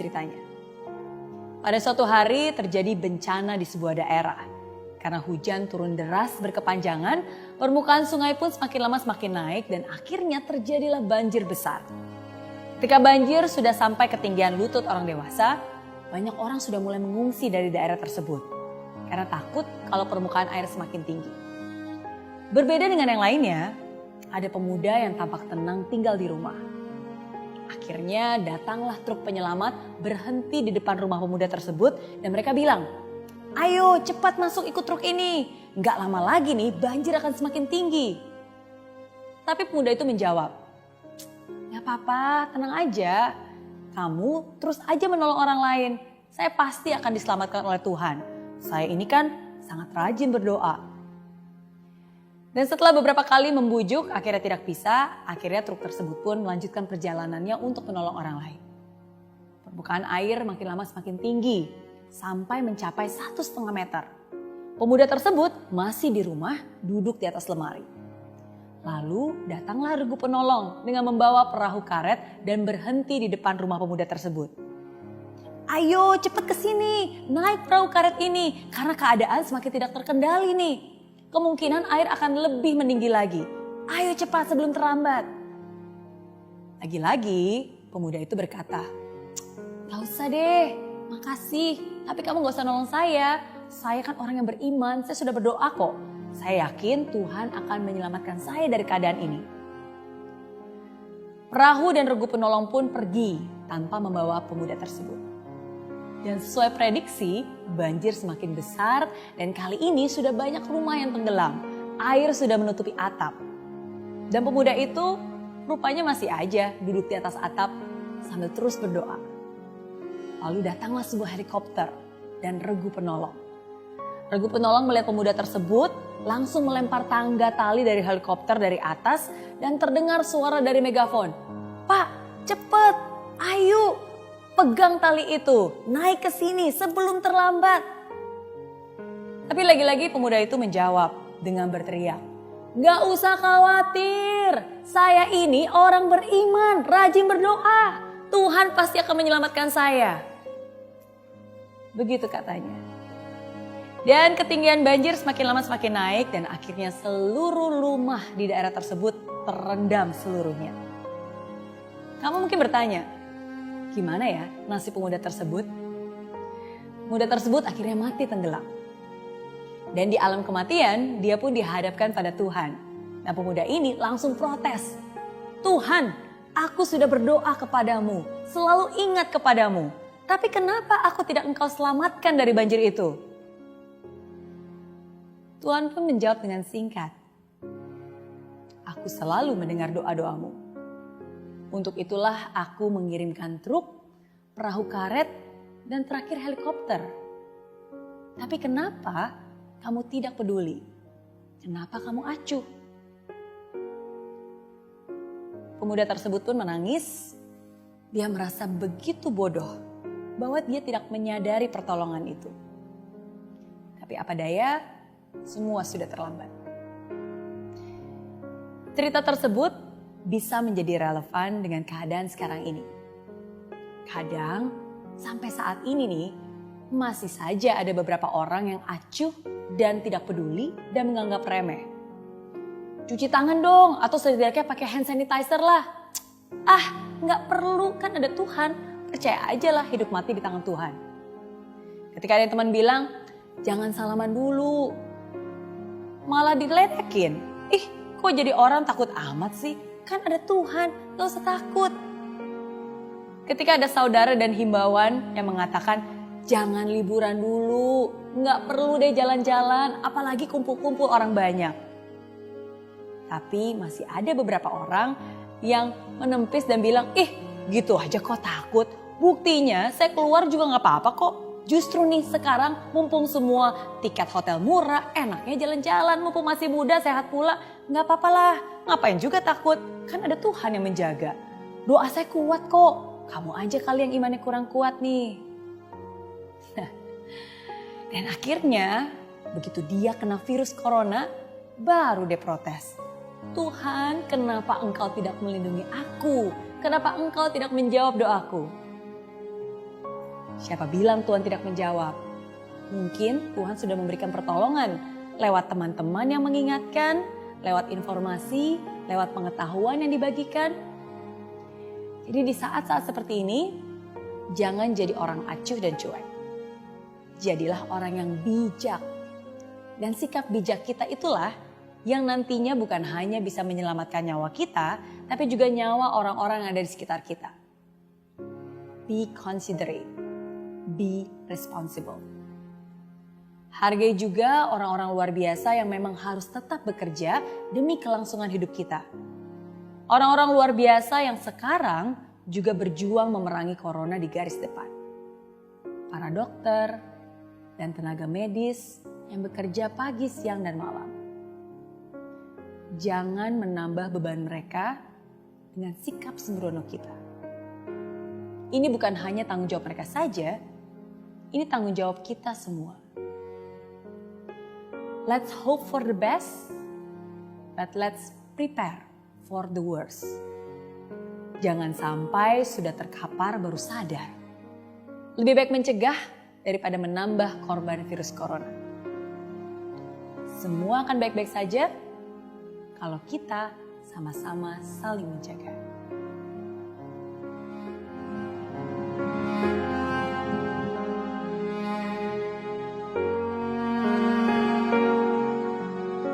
ceritanya. Pada suatu hari terjadi bencana di sebuah daerah. Karena hujan turun deras berkepanjangan, permukaan sungai pun semakin lama semakin naik dan akhirnya terjadilah banjir besar. Ketika banjir sudah sampai ketinggian lutut orang dewasa, banyak orang sudah mulai mengungsi dari daerah tersebut. Karena takut kalau permukaan air semakin tinggi. Berbeda dengan yang lainnya, ada pemuda yang tampak tenang tinggal di rumah. Akhirnya datanglah truk penyelamat berhenti di depan rumah pemuda tersebut dan mereka bilang, "Ayo cepat masuk ikut truk ini, nggak lama lagi nih banjir akan semakin tinggi." Tapi pemuda itu menjawab, "Gak apa-apa, tenang aja. Kamu terus aja menolong orang lain. Saya pasti akan diselamatkan oleh Tuhan. Saya ini kan sangat rajin berdoa." Dan setelah beberapa kali membujuk, akhirnya tidak bisa, akhirnya truk tersebut pun melanjutkan perjalanannya untuk menolong orang lain. Permukaan air makin lama semakin tinggi, sampai mencapai 1,5 meter. Pemuda tersebut masih di rumah, duduk di atas lemari. Lalu datanglah regu penolong dengan membawa perahu karet dan berhenti di depan rumah pemuda tersebut. "Ayo cepat ke sini, naik perahu karet ini, karena keadaan semakin tidak terkendali nih. Kemungkinan air akan lebih meninggi lagi. Ayo cepat sebelum terlambat." Lagi-lagi pemuda itu berkata, "Gak usah deh, makasih. Tapi kamu gak usah nolong saya. Saya kan orang yang beriman, saya sudah berdoa kok. Saya yakin Tuhan akan menyelamatkan saya dari keadaan ini." Perahu dan regu penolong pun pergi tanpa membawa pemuda tersebut. Dan sesuai prediksi, banjir semakin besar dan kali ini sudah banyak rumah yang tenggelam. Air sudah menutupi atap. Dan pemuda itu rupanya masih aja duduk di atas atap sambil terus berdoa. Lalu datanglah sebuah helikopter dan regu penolong. Regu penolong melihat pemuda tersebut, langsung melempar tangga tali dari helikopter dari atas dan terdengar suara dari megafon. "Pak, cepet, ayo. Pegang tali itu, naik ke sini sebelum terlambat." Tapi lagi-lagi pemuda itu menjawab dengan berteriak, "Gak usah khawatir, saya ini orang beriman, rajin berdoa. Tuhan pasti akan menyelamatkan saya." Begitu katanya. Dan ketinggian banjir semakin lama semakin naik dan akhirnya seluruh rumah di daerah tersebut terendam seluruhnya. Kamu mungkin bertanya, gimana ya nasib pemuda tersebut? Pemuda tersebut akhirnya mati tenggelam. Dan di alam kematian dia pun dihadapkan pada Tuhan. Nah, pemuda ini langsung protes. "Tuhan, aku sudah berdoa kepadamu, selalu ingat kepadamu. Tapi kenapa aku tidak Engkau selamatkan dari banjir itu?" Tuhan pun menjawab dengan singkat, "Aku selalu mendengar doa-doamu. Untuk itulah aku mengirimkan truk, perahu karet, dan terakhir helikopter. Tapi kenapa kamu tidak peduli? Kenapa kamu acuh?" Pemuda tersebut pun menangis. Dia merasa begitu bodoh bahwa dia tidak menyadari pertolongan itu. Tapi apa daya, semua sudah terlambat. Cerita tersebut bisa menjadi relevan dengan keadaan sekarang ini. Kadang sampai saat ini nih, masih saja ada beberapa orang yang acuh dan tidak peduli dan menganggap remeh. "Cuci tangan dong, atau setidaknya pakai hand sanitizer lah. Ah, nggak perlu, kan ada Tuhan. Percaya aja lah hidup mati di tangan Tuhan." Ketika ada teman bilang, "Jangan salaman dulu," malah diledekin. "Ih, kok jadi orang takut amat sih? Kan ada Tuhan, gak usah takut." Ketika ada saudara dan himbauan yang mengatakan, "Jangan liburan dulu, gak perlu deh jalan-jalan, apalagi kumpul-kumpul orang banyak." Tapi masih ada beberapa orang yang menempis dan bilang, "Ih, gitu aja kok takut. Buktinya saya keluar juga gak apa-apa kok. Justru nih sekarang mumpung semua tiket hotel murah, enaknya jalan-jalan, mumpung masih muda, sehat pula. Gak apa-apa lah, ngapain juga takut, kan ada Tuhan yang menjaga. Doa saya kuat kok, kamu aja kali yang imannya kurang kuat nih." Dan akhirnya begitu dia kena virus corona, baru dia protes. "Tuhan, kenapa Engkau tidak melindungi aku? Kenapa Engkau tidak menjawab doaku?" Siapa bilang Tuhan tidak menjawab? Mungkin Tuhan sudah memberikan pertolongan lewat teman-teman yang mengingatkan, lewat informasi, lewat pengetahuan yang dibagikan. Jadi di saat-saat seperti ini, jangan jadi orang acuh dan cuek. Jadilah orang yang bijak. Dan sikap bijak kita itulah yang nantinya bukan hanya bisa menyelamatkan nyawa kita, tapi juga nyawa orang-orang yang ada di sekitar kita. Be considerate, be responsible. Hargai juga orang-orang luar biasa yang memang harus tetap bekerja demi kelangsungan hidup kita. Orang-orang luar biasa yang sekarang juga berjuang memerangi corona di garis depan. Para dokter dan tenaga medis yang bekerja pagi, siang, dan malam. Jangan menambah beban mereka dengan sikap sembrono kita. Ini bukan hanya tanggung jawab mereka saja, ini tanggung jawab kita semua. Let's hope for the best, but let's prepare for the worst. Jangan sampai sudah terkapar baru sadar. Lebih baik mencegah daripada menambah korban virus corona. Semua akan baik-baik saja kalau kita sama-sama saling menjaga.